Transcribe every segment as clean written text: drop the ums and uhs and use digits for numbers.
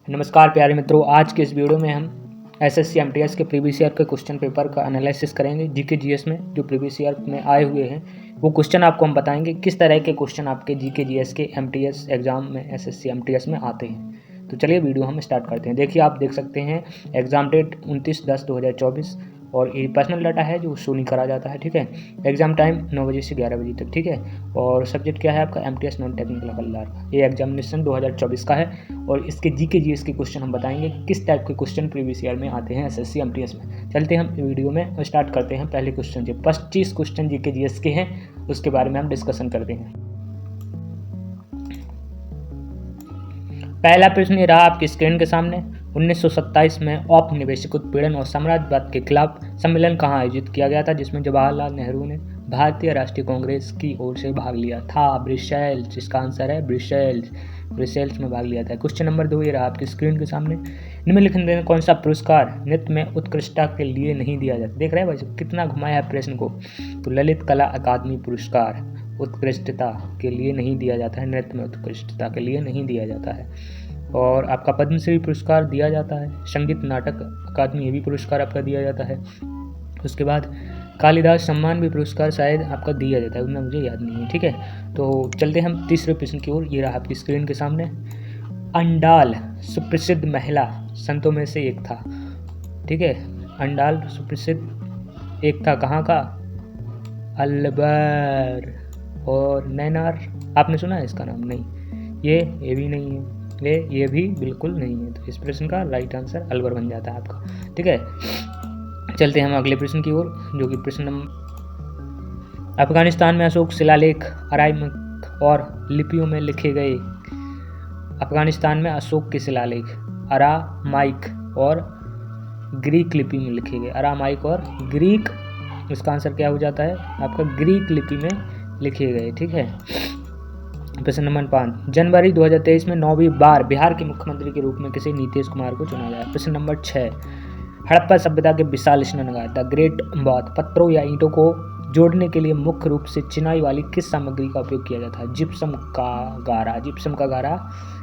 नमस्कार प्यारे मित्रों, आज के इस वीडियो में हम एसएससी एमटीएस के प्रीवियस ईयर के क्वेश्चन पेपर का एनालिसिस करेंगे। जीके जीएस में जो प्रीवियस ईयर में आए हुए हैं वो क्वेश्चन आपको हम बताएंगे किस तरह के क्वेश्चन आपके जीके जीएस के एमटीएस एग्जाम में एसएससी एमटीएस में आते हैं। तो चलिए वीडियो हम स्टार्ट करते हैं। देखिए, आप देख सकते हैं एग्जाम डेट 29/10/2024 और ये पर्सनल डाटा है जो शो नहीं करा जाता है। ठीक है, एग्जाम टाइम 9 बजे से 11 बजे तक। ठीक है, और सब्जेक्ट क्या है आपका एमटीएस नॉन टेक्निकल हवलदार का। ये एग्जामिनेशन 2024 का है और इसके जीके जीएस के क्वेश्चन हम बताएंगे किस टाइप के क्वेश्चन प्रीवियस ईयर में आते हैं एसएससी एमटीएस में। चलते हैं हम वीडियो में और स्टार्ट करते हैं पहले क्वेश्चन से। 25 क्वेश्चन जीके जीएस के हैं, उसके बारे में हम डिस्कशन करते हैं। पहला प्रश्न ये रहा आपकी स्क्रीन के सामने। 1927 में औपनिवेशिक उत्पीड़न और साम्राज्यवाद के खिलाफ सम्मेलन कहाँ आयोजित किया गया था, जिसमें जवाहरलाल नेहरू ने भारतीय राष्ट्रीय कांग्रेस की ओर से भाग लिया था? ब्रिसेल्स, इसका आंसर है ब्रिसेल्स में भाग लिया था। क्वेश्चन नंबर 2 ये रहा आपकी स्क्रीन के सामने। निम्नलिखित में कौन सा पुरस्कार नृत्य में उत्कृष्टता के लिए नहीं दिया जाता? देख रहे हैं भाई कितना घुमाया है प्रश्न को। तो ललित कला अकादमी पुरस्कार उत्कृष्टता के लिए नहीं दिया जाता है, नृत्य में उत्कृष्टता के लिए नहीं दिया जाता है। और आपका पद्मश्री पुरस्कार दिया जाता है, संगीत नाटक अकादमी ये भी पुरस्कार आपका दिया जाता है। उसके बाद कालिदास सम्मान भी पुरस्कार शायद आपका दिया जाता है, उतना मुझे याद नहीं है। ठीक है, तो चलते हम तीसरे प्रश्न की ओर। ये रहा आपकी स्क्रीन के सामने। अंडाल सुप्रसिद्ध महिला संतों में से एक था। ठीक है, अंडाल सुप्रसिद्ध एक था, कहाँ का? अलवर और नैनार। आपने सुना है इसका नाम? नहीं, ये भी नहीं है, ये भी बिल्कुल नहीं है। तो इस प्रश्न का राइट आंसर अलवर बन जाता है आपका। ठीक है, चलते हैं हम अगले प्रश्न की ओर, जो कि प्रश्न नंबर। अफगानिस्तान में अशोक शिलालेख अरामाइक और लिपियों में लिखे गए। अफगानिस्तान में अशोक के शिलालेख अरामाइक और ग्रीक लिपि में लिखे गए। अरामाइक और ग्रीक, इसका आंसर क्या हो जाता है आपका? ग्रीक लिपि में लिखे गए। ठीक है, प्रश्न नंबर 5। जनवरी 2023 में 9वीं बार बिहार के मुख्यमंत्री के रूप में किसी नीतीश कुमार को चुना गया? प्रश्न नंबर 6। हड़प्पा सभ्यता के विशाल स्नानघाट द ग्रेट बाथ पत्थरों या ईंटों को जोड़ने के लिए मुख्य रूप से चिनाई वाली किस सामग्री का उपयोग किया जाता है? जिप्सम का गारा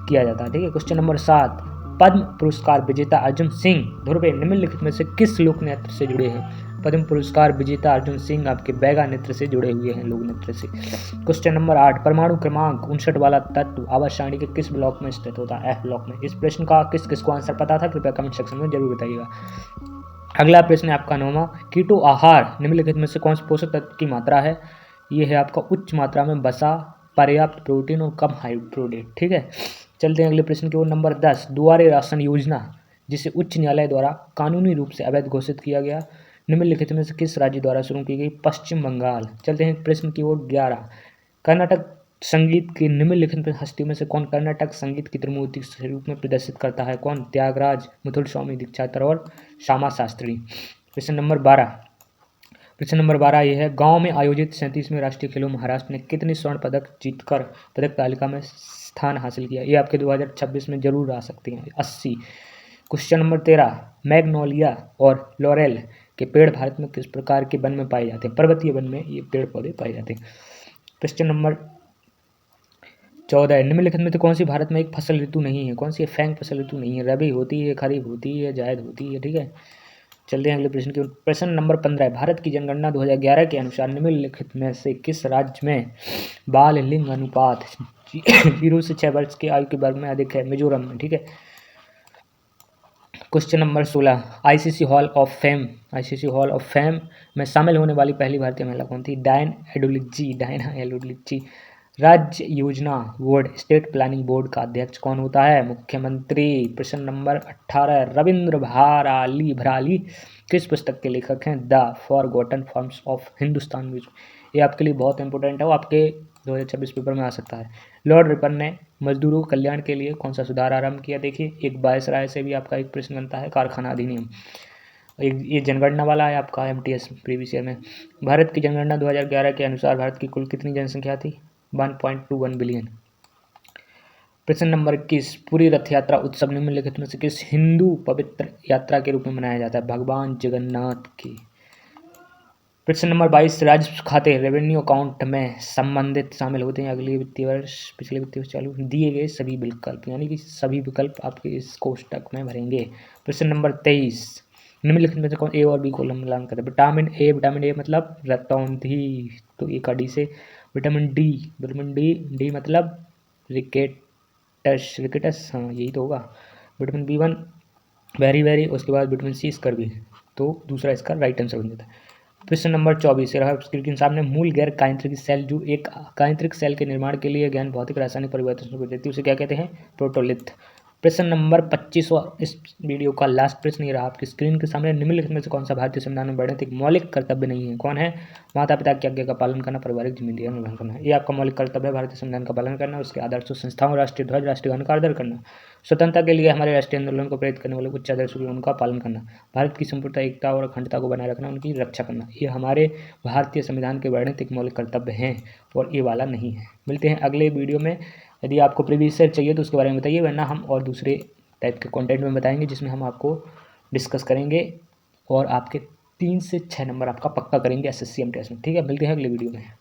किया जाता है। ठीक है, क्वेश्चन नंबर 7। पद्म पुरस्कार विजेता अर्जुन सिंह ध्रुवे निम्नलिखित में से किस लोक नृत्य से जुड़े हैं? पद्म पुरस्कार विजेता अर्जुन सिंह आपके बैगा नृत्य से जुड़े हुए हैं, लोक नृत्य से। Question number 8। परमाणु क्रमांक 59 वाला तत्व आवर्त सारणी के किस ब्लॉक में स्थित होता है? एफ ब्लॉक में। इस प्रश्न का किस किस को आंसर पता था कृपया कमेंट सेक्शन में जरूर बताइएगा। अगला प्रश्न है आपका 9वां। कीटो आहार निम्नलिखित में से कौन से पोषक तत्व की मात्रा है? ये है आपका उच्च मात्रा में वसा, पर्याप्त प्रोटीन और कम हाइड्रोटेट। ठीक है, चलते हैं अगले प्रश्न की ओर। नंबर 10। दुआरे राशन योजना जिसे उच्च न्यायालय द्वारा कानूनी रूप से अवैध घोषित किया गया, निम्नलिखित में से किस राज्य द्वारा शुरू की गई? पश्चिम बंगाल। चलते हैं प्रश्न की ओर 11। कर्नाटक संगीत की निम्नलिखित हस्तियों में से कौन कर्नाटक संगीत की त्रिमूर्ति के रूप में प्रदर्शित करता है? कौन? त्यागराज, मुथुट स्वामी दीक्षितर और श्यामा शास्त्री। प्रश्न नंबर 12 ये है। गांव में आयोजित 37वें राष्ट्रीय खेलों महाराष्ट्र ने कितने स्वर्ण पदक जीतकर पदक तालिका में स्थान हासिल किया? ये आपके 2026 में जरूर आ सकती हैं, 80। Question number 13। मैग्नोलिया और लॉरेल के पेड़ भारत में किस प्रकार के वन में पाए जाते हैं? पर्वतीय वन में ये पेड़ पौधे पाए जाते हैं। Question number 14। निम्नलिखित में से कौन सी भारत में एक फसल ऋतु नहीं है? कौन सी फैंग फसल ऋतु नहीं है? रबी होती है, खरीफ होती है, जायद होती है। ठीक है, चलते हैं अगले प्रश्न की। प्रश्न नंबर 15। भारत की जनगणना 2011 के अनुसार निम्नलिखित में से किस राज्य में बाल लिंग अनुपात 0 से 6 वर्ष की आयु के वर्ग में अधिक है? मिजोरम में। ठीक है, question number 16। ICC hall of fame में शामिल होने वाली पहली भारतीय महिला कौन थी? डायना एडुल्जी। राज्य योजना बोर्ड स्टेट प्लानिंग बोर्ड का अध्यक्ष कौन होता है? मुख्यमंत्री। प्रश्न नंबर 18। रविंद्र भराली किस पुस्तक के लेखक हैं? The forgotten forms of Hindustan music. ये आपके लिए बहुत इंपॉर्टेंट है, वो आपके 2026 पेपर में आ सकता है। लॉर्ड रिपन ने मजदूरों के कल्याण के लिए कौन सा सुधार आरंभ किया? देखिए, एक वायसराय से भी आपका एक प्रश्न बनता है, कारखाना अधिनियम। ये जनगणना वाला है आपका एमटीएस प्रीवियस ईयर में। भारत की जनगणना 2011 के अनुसार भारत की कुल कितनी जनसंख्या थी? 1.21 बिलियन। प्रश्न नंबर 21। पूरी रथ यात्रा उत्सव निम्नलिखित में से किस हिंदू पवित्र यात्रा के रूप में मनाया जाता है? भगवान जगन्नाथ की। प्रश्न नंबर 22, राजस्व खाते रेवेन्यू अकाउंट में संबंधित शामिल होते हैं अगले वित्तीय वर्ष पिछले वित्तीय वर्ष चालू दिए गए सभी विकल्प, यानी कि सभी विकल्प आपके इस कोष्टक में भरेंगे। प्रश्न नंबर 23, निम्नलिखित में से कौन ए और बी को मिलान करते हैं? विटामिन ए मतलब रतौंधी, तो ए का डी से। विटामिन डी मतलब रिकेटस, हाँ यही तो होगा। विटामिन B1 वेरी, उसके बाद विटामिन सी स्कर्वी, तो दूसरा इसका राइट आंसर बन जाता है। प्रश्न नंबर 24, स्क्रीन सामने मूल गैर कायांत्रिक सेल जो एक कायांत्रिक सेल के निर्माण के लिए गहन भौतिक रासायनिक परिवर्तन को देती है उसे क्या कहते हैं? प्रोटोलिथ। प्रश्न नंबर 25वां इस वीडियो का लास्ट प्रश्न ये रहा आपकी स्क्रीन के सामने, निम्नलिखित में से कौन सा भारतीय संविधान में वर्णित एक मौलिक कर्तव्य नहीं है? कौन है? माता पिता की आज्ञा का पालन करना, पारिवारिक जिम्मेदारियां निर्वहन करना। ये आपका मौलिक कर्तव्य है, भारतीय संविधान का पालन करना, उसके आदर्शों, संस्थाओं, राष्ट्रीय ध्वज, राष्ट्रीय गान का आदर करना, स्वतंत्रता के लिए हमारे राष्ट्रीय आंदोलन को प्रेरित करने वाले उच्च आदर्शों उनका पालन करना, भारत की संपूर्णता, एकता और अखंडता को बनाए रखना, उनकी रक्षा करना। ये हमारे भारतीय संविधान के वर्णित एक मौलिक कर्तव्य हैं और ये वाला नहीं है। मिलते हैं अगले वीडियो में। यदि आपको प्रीवियस ईयर चाहिए तो उसके बारे में बताइए, वरना हम और दूसरे टाइप के कंटेंट में बताएंगे जिसमें हम आपको डिस्कस करेंगे और आपके 3 से 6 नंबर आपका पक्का करेंगे SSC MTS में। ठीक है, मिलते हैं अगले वीडियो में।